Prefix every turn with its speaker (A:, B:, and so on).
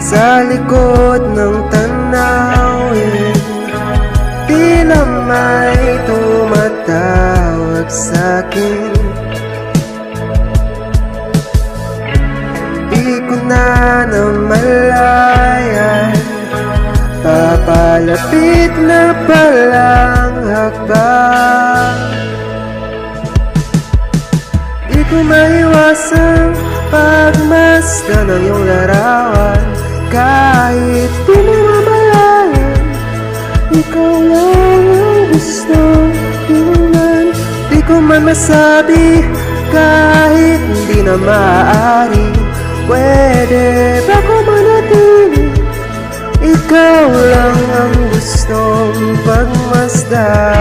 A: Sa likod ng tanawin, tila may tumatawag sa'kin. Di ko na namalayan, papalapit na palang hakbang. Di ko maiwasang pagmasdan ng iyong larawan. Kahit di mo mamalayan, ikaw lang ang gusto tingnan. Di ko man masabi, kahit hindi na maaari, pwede ba ko manatili? Ikaw lang ang gustong pagmasdan.